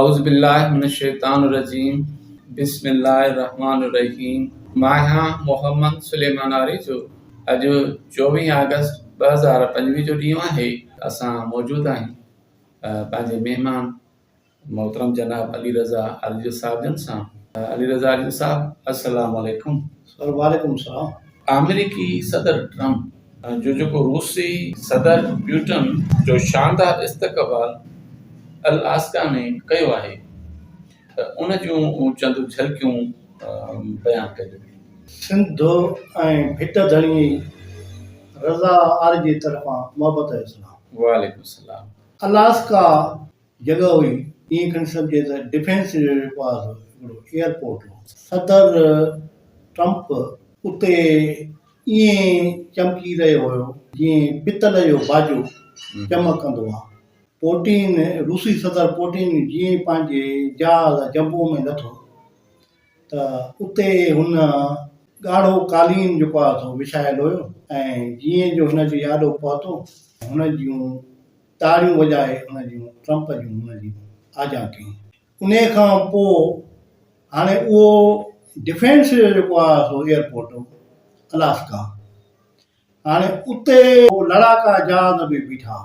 औज़ुबिल्लाहिमिनश्शैतानिर्रजीम बिस्मिल्लाहिर्रहमानिर्रहीम। मां आहियां मोहम्मद सुलेमान आरिज़ो। अॼु 24 अगस्त 2025 जो ॾींहुं आहे। असां मौजूदु आहियूं पंहिंजे महिमान मोहतरम जनाब अली रज़ा आरिज़ो साहब जन सां। अली रज़ा आरिज़ो साहब, अस्सलाम वालेकुम। वालेकुम सलाम। अमेरिकी सदर ट्रम्प जो जेको रूसी सदर पुतिन जो शानदार इस्तक़बाल अलास्का में कयो आहे, उन जूं चंद झलकियूं बयान कजो। सिंध ऐं भिट धणी रज़ा आरिज़ी तरफ़ां मोहबत इस्लाम। वालेकुम सलाम। अलास्का जॻह हुई, ईअं खणी सघिजे त डिफेंस वाज़ एयरपोर्ट हो। सदर ट्रम्प उते ईअं चमकी रहियो हुयो जीअं पितल जो बाजो चमकंदो आहे। पुतिन रूसी सदर पुतिन जीअं पंहिंजे जहाज़ जंबो में लथो त उते हुन ॻाढ़ो कालीन जेको आहे सो विछायल हुयो ऐं जीअं जो हुन जो यादो पहुतो, हुन जूं ताड़ियूं वॼाए हुन जूं ट्रम्प जूं हुन जी आजा कई। उन खां पोइ हाणे उहो डिफेंस जेको आहे सो एयरपोर्ट हो अलास्का। हाणे उते लड़ाका जहाज़ बि बीठा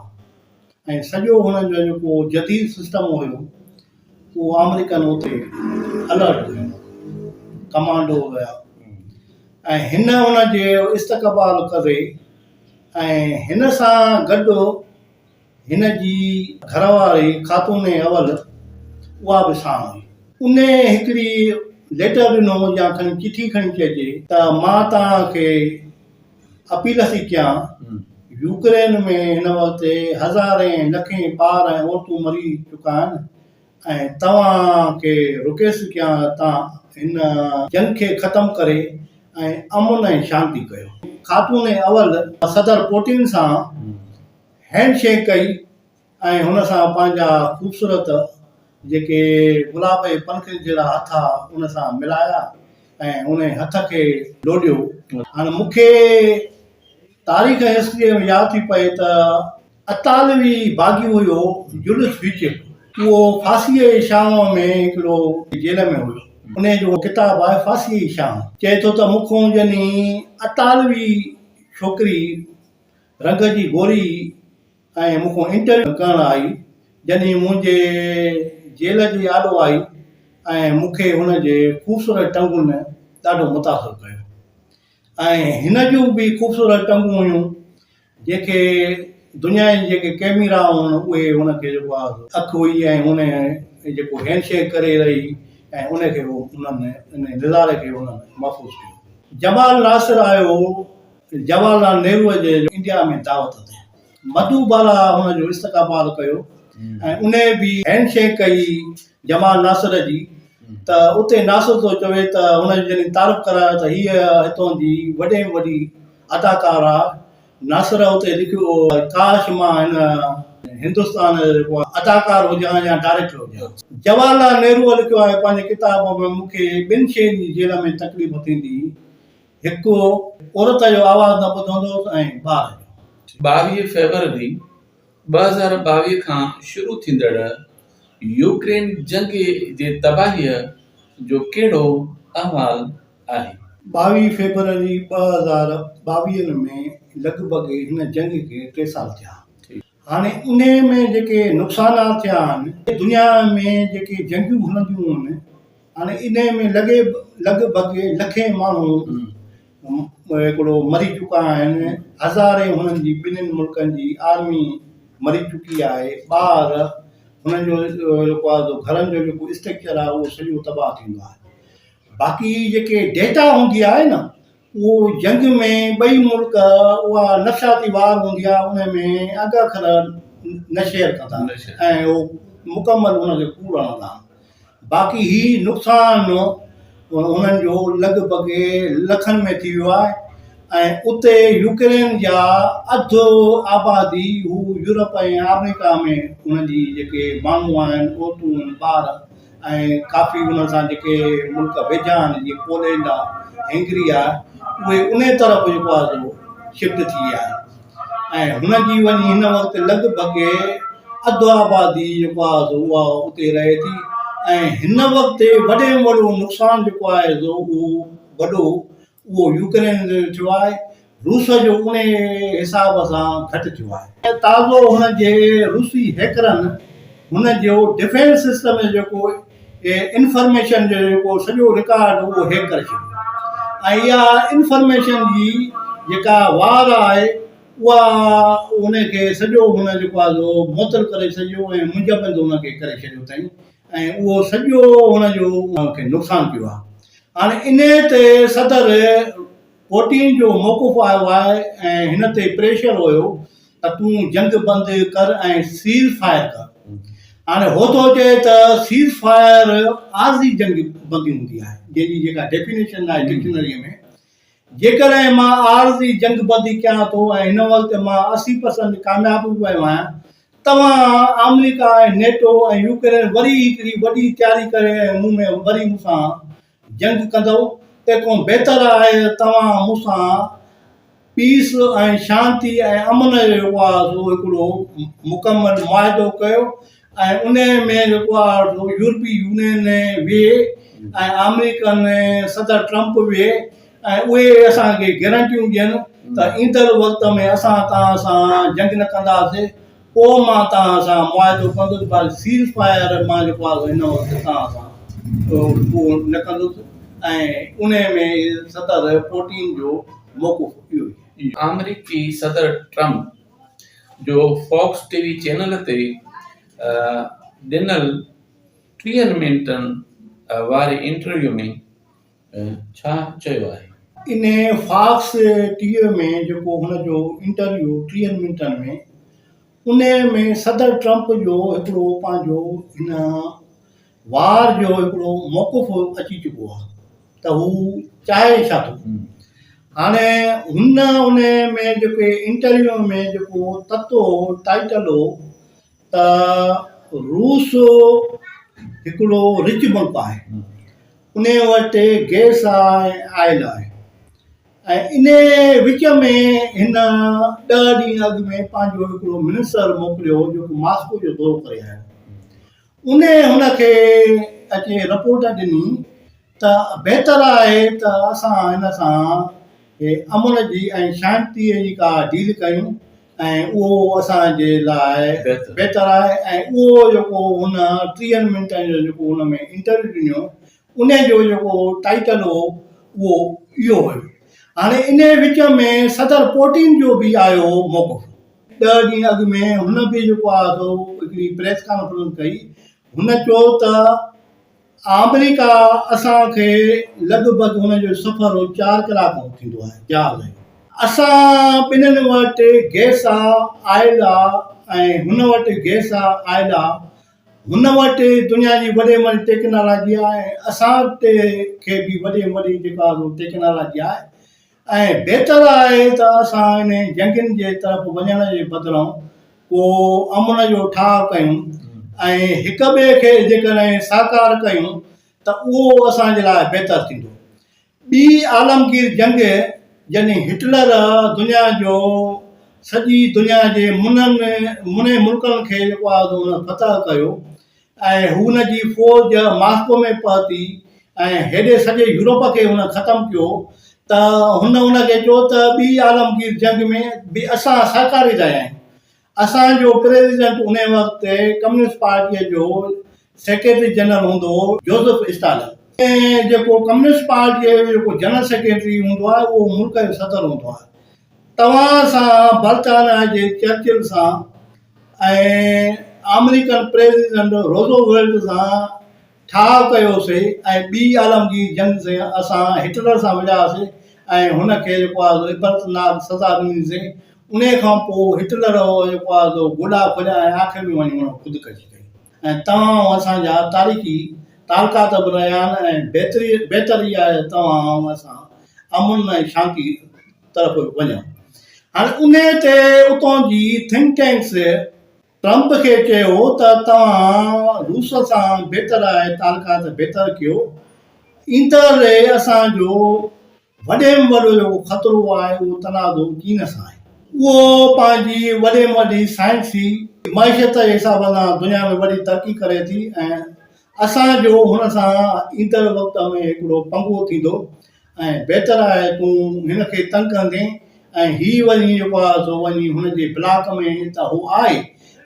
ऐं सॼो हुननि जो जेको जदीद सिस्टम हुयो उहो अमेरिकन उते अलर्ट हुयो, कमांडो हुया ऐं हिन हुन जे इस्तक़बाल करे ऐं हिन सां गॾु हिन जी घरवारी ख़ातून अवल उहा बि साण हुई। उन हिकिड़ी लेटर ॾिनो या खणी चिठी खणी चइजे त मां तव्हांखे अपील थी कयां, यूक्रेन में हिन वक़्तु हज़ारे लखे ॿार ऐं औरतूं मरी चुका आहिनि ऐं तव्हांखे रिक्वेस्ट कयां तव्हां हिन जंग खे ख़तमु करे ऐं अमुन ऐं शांती कयो। ख़ातून अवल सदर पुतिन सां हैंडशेक कई ऐं हुन सां पंहिंजा ख़ूबसूरत जेके गुलाब जे पंखुड़ियुनि जहिड़ा हथ उन सां मिलाया ऐं उन हथ खे लोॾियो। हाणे मूंखे तारीख़ हिस्ट्रीअ में यादि थी पए त अतालवी बाग़ी हुयो जुलियस फ़ीचर, उहो फांसीअ जी छांव में हिकिड़ो जेल में हुयो। उन जो किताबु आहे फांसीअ जी छांव। चए थो त मूंखों जनी अतालवी छोकिरी रंग जी गोरी ऐं मूंखों इंटरव्यू करणु आई, जॾहिं मुंहिंजे जेल जी आॾो आई ऐं मूंखे हुनजे ख़ूबसूरत टंगुनि ॾाढो मुतासिर कयो ऐं हिन जूं बि ख़ूबसूरत टंगूं हुयूं जेके दुनिया जी जेके कैमरा हुअनि उहे हुनखे जेको आहे अखि हुई ऐं हुन जेको हैंडशेक करे रही ऐं उनखे उन्हनि इन नज़ारे खे उन्हनि महफ़ूज़ कयो। जमाल नासिर आयो जवाहरलाल नेहरूअ जे इंडिया में दावत ते, मधुबाला हुनजो इस्तक़बाल कयो ऐं उन बि हैंडशेक कई जमाल नासिर जी। त उते नासिर थो चवे त हुनजी जॾहिं तारीफ़ करायो त हीअ हितां जी वॾे में वॾी अदाकार आहे। नासिर उते लिखियो काश मां हिन हिंदुस्तान जो अदाकार हुजां या डायरेक्टर हुजां। जवाहरलाल नेहरूअ लिखियो आहे पंहिंजे किताब में, मूंखे ॿिनि शयुनि जी जेल में तकलीफ़ थींदी, हिकु औरत जो आवाज़ु न ॿुधंदो ऐं ॿार जो। 22 फरवरी 2022 खां शुरू थींदड़ यूक्रेन जंग जे तबाहीअ जो कहिड़ो अहवाल आहे? 22 फरवरी 2022 में लॻभॻि हिन जंग खे 3 साल थिया। हाणे उन में जेके नुक़सानात थिया आहिनि, दुनिया में जेके जंगियूं हलंदियूं आहिनि, हाणे इन में लॻभॻि लखे माण्हू हिकिड़ो मरी चुका आहिनि, हज़ारे हुननि जी ॿिन्हिनि मुल्कनि जी आर्मी मरी चुकी आहे, ॿार हुननि जो जेको आहे घरनि जो जेको स्ट्रक्चर आहे उहो सॼो तबाह थींदो आहे। बाक़ी जेके डेटा हूंदी आहे न, उहो जंग में ॿई मुल्क उहा नफ़्सियाती वार हूंदी आहे, उन में अॻ अखर न शेयर कंदा ऐं उहो मुकमल हुनखे कूड़ हणंदा। बाक़ी ही नुक़सानु हुननि जो लॻभॻि लखनि में थी वियो आहे ऐं उते यूक्रेन जा अधु आबादी हू यूरोप ऐं अमेरिका में हुननि जी जेके माण्हू आहिनि, औरतूं आहिनि, ॿार ऐं काफ़ी हुन सां जेके मुल्क वेझा आहिनि जीअं पोलैंड आहे, हैंगरी आहे, उहे उन तरफ़ जेको आहे शिफ्ट थी विया आहिनि ऐं हुनजी वञी हिन वक़्तु लॻभॻि अधु आबादी जेको आहे उहा उते रहे थी ऐं हिन वक़्तु वॾे में वॾो नुक़सानु जेको आहे उहो वॾो उहो यूक्रेन जो थियो आहे रूस जो उन हिसाब सां घटि थियो आहे ताज़ो हुनजे रूसी हैकरनि हुन जो डिफेंस सिस्टम जो जेको इंफॉर्मेशन जो जेको सॼो रिकॉर्ड उहो हैक करे छॾियो ऐं इहा इंफॉर्मेशन जी जेका वार आहे उहा उनखे सॼो हुन जेको आहे मुअतल करे छॾियो ऐं मुंजबंद हुनखे करे छॾियो अथई ऐं उहो सॼो हुनजो उनखे नुक़सानु पियो आहे हाणे इन ते सदर पुतिन जो मौक़ुफ़ आयो आहे ऐं हिन ते प्रेशर हुयो त तूं जंग बंदि कर ऐं सीज़ फायर कर हाणे हो थो चए त सीज़ फायर आरज़ी जंग बंदी हूंदी आहे जंहिंजी जेका डेफिनेशन आहे डिक्शनरीअ में जेकॾहिं मां आरज़ी जंग बंदी कयां थो ऐं हिन वक़्तु मां 80% कामयाबु पियो आहियां तव्हां अमेरिका ऐं नेटो ऐं यूक्रेन वरी हिकिड़ी वॾी तयारी करे में वरी मूंसां जंग कंदव तंहिंखां बहितर आहे तव्हां मूंसां पीस ऐं शांती ऐं अमन जो हिकिड़ो मुकमल मुआइदो कयो ऐं उन में जेको आहे यूरोपी यूनियन विहे ऐं अमेरिकन सदर ट्रंप विहे ऐं उहे असांखे गारंटियूं ॾियनि त ईंदड़ वक़्त में असां तव्हां सां जंग न कंदासीं पोइ मां तव्हां सां मुआइदो कंदुसि पर सीज़ फायर मां जेको आहे हिन वक़्तु तव्हां सां उहो न कंदुसि ऐं उन में सदर पुतिन जो मौक़ुफ़ इहो ई अमेरिकी सदर ट्रम्प जो फॉक्स टीवी चैनल ते ॾिनल 30 मिंटनि वारे इंटरव्यू में छा चयो आहे इन फॉक्स टीवीअ में जेको हुनजो इंटरव्यू 30 मिंटनि में उन में सदर ट्रंप जो हिकिड़ो पंहिंजो हिन वार जो हिकिड़ो मौक़ुफ़ अची चुको आहे त हू चाहे छा थो हाणे हुन उन में जेके इंटरव्यू में जेको ततो टाइटल हो त रूस हिकिड़ो रिच मुल्क आहे उन वटि गैस आहे आयल आहे ऐं इन विच में हिन 10 ॾींहं अॻु में पंहिंजो हिकिड़ो मिनिस्टर मोकिलियो जेको मॉस्को जो दौरो करे आयो उन हुनखे अचे रिपोर्ट ॾिनी त बहितर आहे त असां हिन सां अमन जी ऐं शांतीअ जी का डील कयूं ऐं उहो असांजे लाइ बहितर आहे ऐं उहो जेको हुन 30 मिंटनि जो जेको हुन में इंटरव्यू ॾिनो उन जो जेको टाइटल हो उहो इहो हुयो हाणे इन विच में सदर पुतिन जो बि आयो मौक़ुफ़ 10 ॾींहं अॻु में हुन बि जेको आहे हिकिड़ी प्रेस कॉन्फ्रेंस कई हुन चयो त अमेरिका असांखे लॻभॻि हुनजो सफ़र 4 कलाक थींदो आहे जहाज़ असां ॿिन्हिनि वटि गैस आहे आयल आहे ऐं हुन वटि गैस आहे आयल आहे हुन वटि दुनिया जी वॾे में वॾी टेक्नोलॉजी आहे ऐं असां वटि खे बि वॾे में वॾी जेका टेक्नोलॉजी आहे ऐं बहितर आहे त असां इन जंगनि जे तरफ़ वञण जे बदिरां पोइ अमन जो ठाह कयूं ऐं हिक ॿिए खे जेकॾहिं साकार कयूं त उहो असांजे लाइ बहितर थींदो ॿी आलमगीर जंग जॾहिं हिटलर दुनिया जो सॼी दुनिया जे मुने मुल्कनि खे जेको आहे हुन फतह कयो ऐं हुन जी फ़ौज मॉस्को में पहुती ऐं हेॾे सॼे यूरोप खे हुन ख़तमु कयो त हुनखे चयो त ॿी आलमगीर जंग में बि असां सहकारी रहिया आहियूं असांजो प्रेसिडेंट उन वक़्तु कम्युनिस्ट पार्टीअ जो सेक्रेटरी जनरल हूंदो हो जोसेफ स्टालिन ऐं जेको कम्युनिस्ट पार्टीअ जो जेको जनरल सेक्रेटरी हूंदो आहे उहो मुल्क जो सदर हूंदो आहे तव्हां सां बर्तानिया जे चर्चिल सां ऐं अमेरिकन प्रेसिडेंट रोज़वेल्ट सां ठाह कयोसीं ऐं ॿी आलमगीर जंग से असां हिटलर सां वियासीं ऐं हुनखे जेको आहे इबतनाक सज़ा ॾिनीसीं उन खां पोइ हिटलर जेको आहे गुॾा खुलिया ऐं आख़िर में वञी हुन ख़ुदिकशी कई ऐं तव्हां असांजा तारीख़ी तालुकात बि रहिया आहिनि ऐं बहितरी आहे तव्हां असां अमन ऐं शांती तरफ़ वञूं हाणे उन ते उतां जी थिंक टैंक्स ट्रंप खे चयो त तव्हां रूस सां बहितर आहे तालुकात बहितर कयो ईंदड़ असांजो वॾे में वॾो जेको ख़तरो आहे उहो तनाज़ो चीन सां आहे उहो पंहिंजी वॾे में वॾी साइंसी माइशत जे हिसाब सां दुनिया में वॾी तरक़ी करे थी ऐं असांजो हुन सां ईंदड़ वक़्त में हिकिड़ो पंगो थींदो ऐं बहितर आहे तूं हिन खे तंग कंदे ऐं हीउ वञी जेको आहे सो वञी हुनजे ब्लॉक में त हू आहे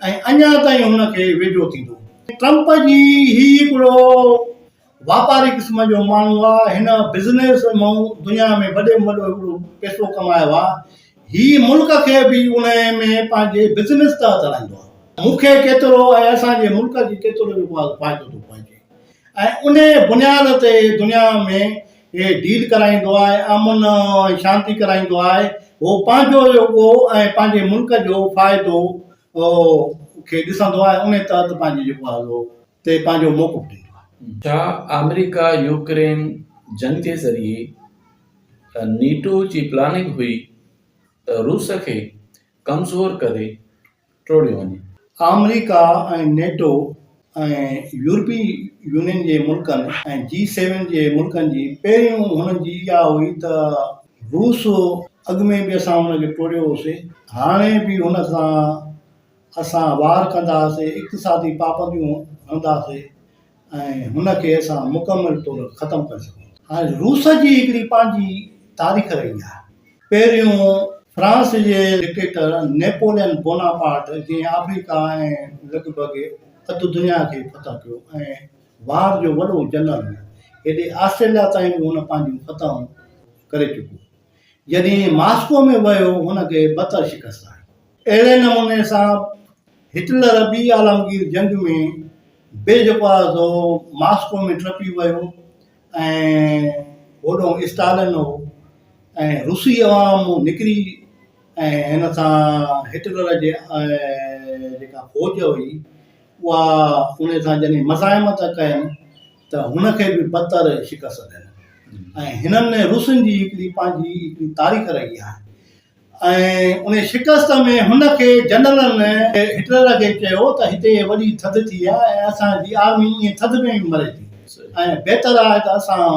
ऐं अञा ताईं हुनखे वेझो थींदो। ट्रम्प जी ही हिकिड़ो वापारी क़िस्म जो माण्हू आहे। हिन बिज़नेस मां दुनिया में वॾे में वॾो हिकिड़ो पैसो कमायो आहे। ही मुल्क खे बि उन में पंहिंजे बिज़नेस तहत हलाईंदो आहे। मूंखे केतिरो ऐं असांजे मुल्क खे केतिरो जेको आहे फ़ाइदो थो पहुचे ऐं उन बुनियाद ते दुनिया में हे डील कराईंदो आहे, अमन ऐं शांती कराईंदो आहे। उहो पंहिंजो जेको ऐं पंहिंजे मुल्क जो फ़ाइदो खे ॾिसंदो आहे, उन तहत पंहिंजे जेको आहे उहो ते पंहिंजो मौक़िफ़ ॾींदो आहे। छा अमेरिका यूक्रेन जंग जे ज़रिए नीटो जी प्लानिंग हुई त रूस खे कमज़ोर करे टोड़ियो वञे? अमेरिका ऐं नेटो ऐं यूरोपी यूनियन जे मुल्कनि ऐं G7 जे मुल्कनि जी पहिरियों हुननि जी इहा हुई त रूस अॻु में बि असां हुनखे टोड़ियो होसीं, हाणे बि हुन सां असां वार कंदासीं, इक़्तिसादी पाबंदियूं हणंदासीं ऐं हुनखे असां मुकमल तौरु ख़तमु करे सघूं। हाणे रूस जी हिकिड़ी पंहिंजी तारीख़ रही आहे। पहिरियों फ्रांस जे डिक्टेटर नेपोलियन बोनापार्ट जंहिं अफ्रीका ऐं लॻभॻि अधु दुनिया खे फतह कयो ऐं वार जो वॾो जनरल हुयो, हेॾे ऑस्ट्रेलिया ताईं बि हुन पंहिंजूं फतहूं करे चुको। जॾहिं मॉस्को में वियो हुनखे बदतर शिकस्त आई। अहिड़े नमूने सां हिटलर ॿी आलमगीर जंग में बे जेको आहे सो मॉस्को में टपी वियो ऐं होॾो स्टालिन हो ऐं रूसी अवाम निकिरी ऐं हिन सां हिटलर जे जेका फ़ौज हुई उहा उन सां जॾहिं मज़ाहिमत कयनि त हुनखे बि बदतर शिकस्त ॾियनि ऐं हिननि रूसनि जी हिकिड़ी पंहिंजी हिकिड़ी तारीख़ रही आहे। ऐं उन शिकस्त में हुनखे जनरलनि हिटलर खे चयो त हिते वॾी थधि थी आहे ऐं असांजी आर्मी ईअं थधि में बि मरे थी ऐं बहितर आहे त असां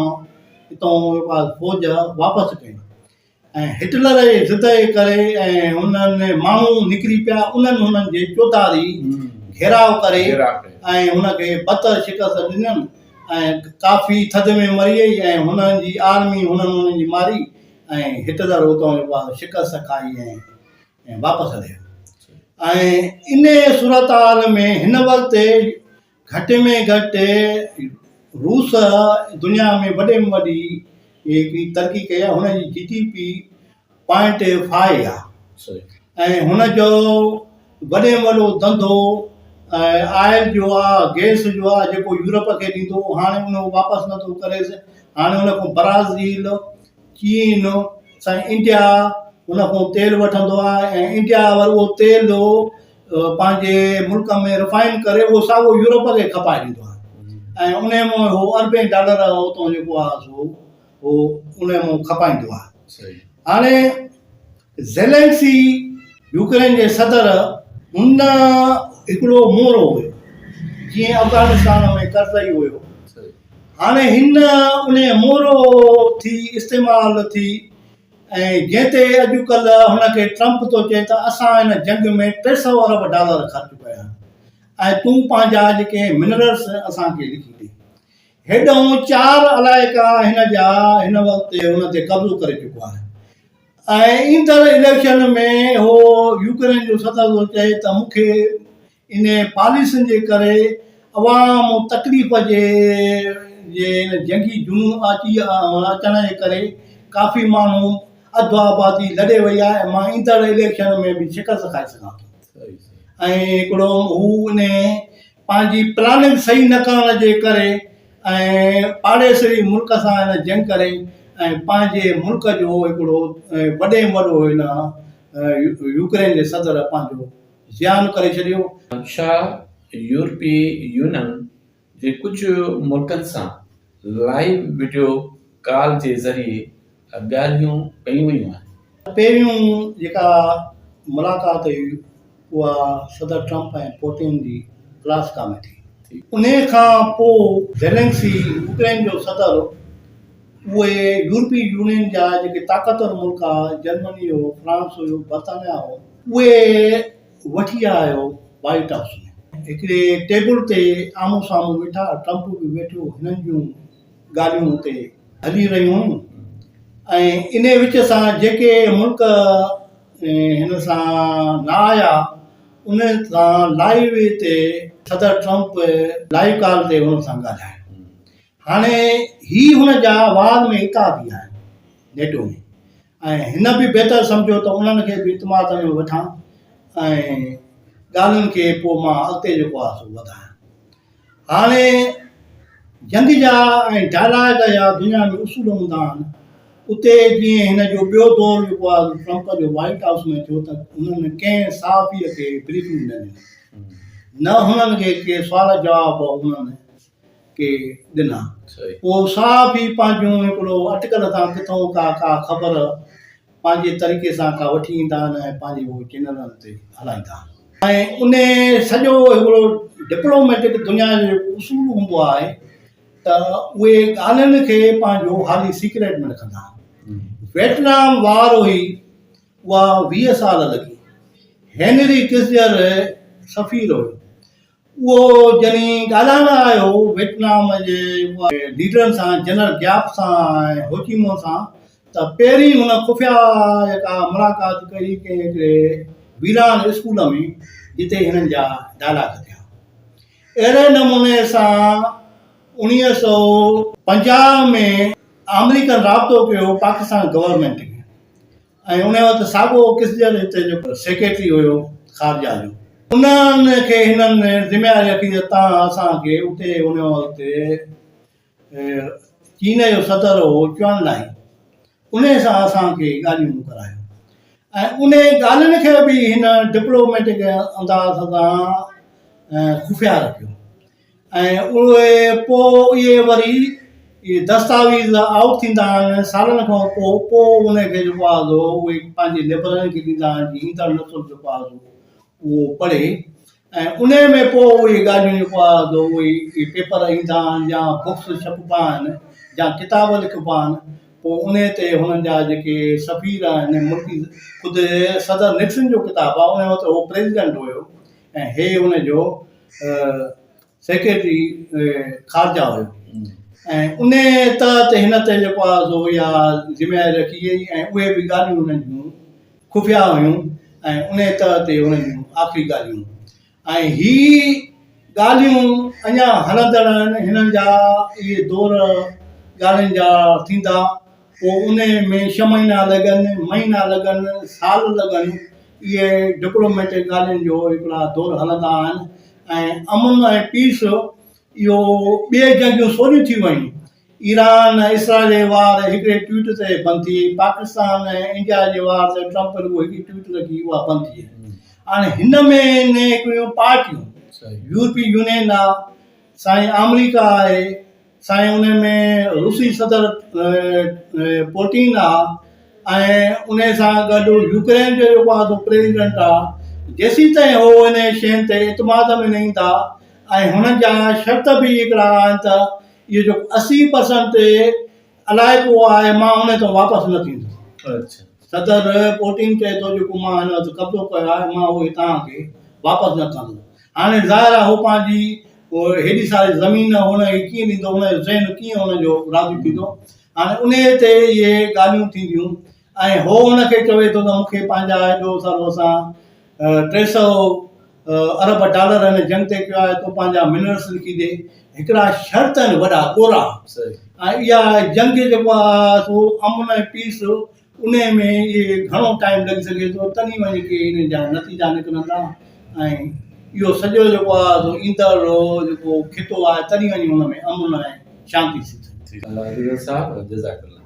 हितां फ़ौज वापसि कयूं। ऐं हिटलर जे ज़िद जे करे ऐं हुननि माण्हू निकिरी पिया, उन्हनि हुननि जे चौधारी घेराव करे ऐं हुनखे बदतर शिकस्त ॾिननि ऐं काफ़ी थधि में मरी वई ऐं हुननि जी आर्मी हुननि जी मारी ऐं हिटलर उतां शिकस्त खाई ऐं वापसि हलियो। ऐं इन सूरत हाल में हिन वक़्तु घटि में घटि रूस दुनिया में वॾे में वॾी हिकिड़ी तरक़ी कई आहे। हुनजी GDP 0.5 आहे ऐं हुनजो वॾे में वॾो धंधो आयल जो आहे, गैस जो आहे, जेको यूरोप खे ॾींदो हाणे उन वापसि नथो करेसि। हाणे हुन खां ब्राज़ील, चीन सां इंडिया हुन खां तेल वठंदो आहे ऐं इंडिया वरी उहो तेल पंहिंजे मुल्क में रिफाइन करे उहो साॻियो यूरोप खे खपाए ॾींदो आहे ऐं उन मां उहो अरबें डॉलर उतां जेको आहे सो उहो उन मां खपाईंदो आहे। हाणे ज़ेलेंसी यूक्रेन जे सदर हुन हिकिड़ो मोरो हुयो जीअं अफ़गानिस्तान में करज़ई हुयो। हाणे हिन उन मोरो थी इस्तेमालु थी ऐं जंहिं ते अॼुकल्ह हुनखे ट्रम्प थो चए त असां हिन जंग में $300 अरब ख़र्चु कया ऐं तूं पंहिंजा जेके मिनरल्स असांखे लिखी ॾे। हेॾऊं 4 अलाइका हिन जा हिन वक़्तु हुन ते कब्ज़ो करे चुको आहे ऐं ईंदड़ इलेक्शन में हो यूक्रेन जो सदर थो चए त मूंखे इन पॉलिसियुनि जे करे अवाम तकलीफ़ जे जंगी जुनून अचण जे करे काफ़ी माण्हू अधु आबादी लॾे वई आहे ऐं मां ईंदड़ इलेक्शन में बि शिकस्त खाई सघां थो। ऐं हिकिड़ो हू उन पंहिंजी प्लानिंग सही न करण जे करे ऐं पाड़ेसरी मुल्क सां हिन जंग करे ऐं पंहिंजे मुल्क जो हिकिड़ो वॾे में वॾो हिन यूक्रेन जे सदर पंहिंजो ज़ियान करे छॾियो। छा यूरोपी यूनियन जे कुझु मुल्कनि सां लाइव वीडियो कॉल जे ज़रिए ॻाल्हियूं कयूं वयूं आहिनि? पहिरियों जेका मुलाक़ात हुई उहा सदर ट्रम्प ऐं पुतिन जी अलास्का में थी। उन खां पोइ ज़ेलेंसी यूक्रेन जो सदर उहे यूरोपी यूनियन जा जेके ताक़तवर मुल्क आहे, जर्मनी हो, फ्रांस हुयो, बर्तानिया हो, उहे वठी आयो वाइट हाउस में हिकिड़े टेबल ते आम्हूं साम्हूं वेठा, ट्रम्प बि वेठो, हिननि जूं ॻाल्हियूं हुते हली रहियूं हुयूं। ऐं इन विच सां जेके मुल्क हिन सां न आया उन सां लाइव ते सदर ट्रम्प लाइव कॉल ते हुन सां ॻाल्हाए। हाणे ही हुन जा वाद में इतादी आहिनि नेटो में, ऐं हिन बि बहितर सम्झो त उन्हनि खे बि इतमाद में वठां ऐं ॻाल्हियुनि खे पोइ मां अॻिते जेको आहे सो वधायां। हाणे जंग जा ऐं डायलॉग जा दुनिया में उसूल हूंदा आहिनि, उते जीअं हिन जो ॿियो दौरु जेको आहे ट्रम्प जो वाइट हाउस में थियो त हुननि कंहिं सहाफ़ीअ खे ब्रीफिंग न ॾिनी, न हुननि खे के सुवाल जवाब हुननि के ॾिना। पोइ सहाफ़ी पंहिंजूं हिकिड़ो अटकल सां किथां का ख़बर पंहिंजे तरीक़े सां का वठी ईंदा आहिनि ऐं पंहिंजे उहो चैनलनि ते हलाईंदा आहिनि। ऐं उन सॼो हिकिड़ो डिप्लोमेटिक दुनिया जो उसूल हूंदो आहे त उहे ॻाल्हियुनि खे पंहिंजो हाली सीक्रेट में रखंदा आहिनि। वियतनाम वार हुई उहा 20 साल लॻी। हेनरी किसिंजर सफ़ीर हुयो, उहो जॾहिं ॻाल्हाइण आयो वियतनाम जे लीडरनि सां, जनरल ग्याप सां ऐं होचिमो सां, त पहिरीं हुन खुफ़िया जेका मुलाक़ात कई कंहिं हिकिड़े वीरान स्कूल में जिते हिननि जा डायलॉग थिया। अहिड़े नमूने सां 1950 में अमेरिकन राब्तो कयो पाकिस्तान गवर्नमेंट खे, ऐं उन वक़्तु साॻियो किसिंजर हिते जो सेक्रेटरी हुयो ख़ारजा जो। उन्हनि खे हिननि ज़िम्मेवारी रखी त तव्हां असांखे उते उन वक़्तु चीन जो सदर हो चुआन लाई, उन सां असांखे ॻाल्हियूं करायो। ऐं उन ॻाल्हियुनि खे बि हिन डिप्लोमेटिक अंदाज़ सां खुफ़िया रखियो। ऐं उहे पोइ इहे वरी इहे दस्तावेज़ आउट थींदा आहिनि सालनि खां पोइ उनखे जेको आहे उहे पंहिंजे लिबरलनि खे ॾींदा आहिनि कि इंटरनेशनल जेको आहे उहो पढ़े, ऐं उन में पोइ उहे ॻाल्हियूं जेको आहे उहे पेपर ईंदा आहिनि या बुक्स छपबा आहिनि या किताब लिखबा आहिनि। पोइ उन ते हुननि जा जेके सफ़ीर आहिनि मुल्की, ख़ुदि सदर निक्सन जो किताबु आहे, उन वक़्तु उहो प्रेसिडेंट हुयो ऐं हे हुनजो सेक्रेटरी ख़ारजा हुयो। ऐं उन तहत हिन ते जेको आहे सो इहा ज़िम्मेवारी रखी वई ऐं उहे बि ॻाल्हियूं हुननि जूं खुफ़िया हुयूं ऐं उन तहत ते हुननि जूं आख़िरी ॻाल्हियूं। ऐं ही ॻाल्हियूं अञा हलंदड़ आहिनि, हिननि जा इहे दौर ॻाल्हियुनि जा थींदा। पोइ उन में 6 महीना लॻनि, महीना लॻनि, साल लॻनि, इहे डिप्लोमेटिक ॻाल्हियुनि जो हिकिड़ा दौर हलंदा आहिनि। ऐं अमन ऐं पीस इहो ॿिए जंगियूं सोनियूं थी वयूं। ईरान इसराइल जे वार हिकिड़े ट्वीट ते बंदि थी, पाकिस्तान ऐं इंडिया जे वार ते ट्रम्प रुॻो हिकिड़ी ट्वीट लॻी, उहा बंदि थी। हाणे हिन में हिकिड़ियूं पार्टियूं, यूरोपीय यूनियन आहे, साईं अमेरिका आहे, साईं उन में रूसी सदर पुतिन आहे, ऐं उन सां गॾु यूक्रेन जो जेको आहे प्रेसिडेंट आहे। जेसीं ताईं उहो इन शयुनि ते इतमाद में न ईंदा ऐं हुननि जा शर्त बि हिकिड़ा आहिनि त इहो जो 80% अलाए को आहे मां उन तां वापसि न थींदो। सदर पुतिन चए थो जेको मां हिन वक़्तु कब्ज़ो कयो आहे मां उहे तव्हांखे वापसि न कंदो। हाणे ज़ाहिर आहे हू पंहिंजी हेॾी सारी ज़मीन हुनखे कीअं ॾींदो, हुनजो ज़हन कीअं हुनजो राज़ी थींदो। हाणे उन ते इहे ॻाल्हियूं थींदियूं ऐं हो हुनखे चवे थो त मूंखे पंहिंजा एॾो सारो असां 300 अरब डॉलर हिन जंग ते कयो आहे, तो पंहिंजा मिनरल्स लिखी ॾे। हिकिड़ा शर्त आहिनि वॾा ॻोरा, ऐं इहा जंग जेको आहे सो अमन ऐं पीस उन में इहे घणो टाइम लॻी सघे थो, तॾहिं वञी के इन जा नतीजा निकिरंदा ऐं इहो सॼो जेको आहे सो ईंदड़ जेको खितो आहे तॾहिं वञी हुन में अमन ऐं शांती थी। साहब जज़ाकल्ला।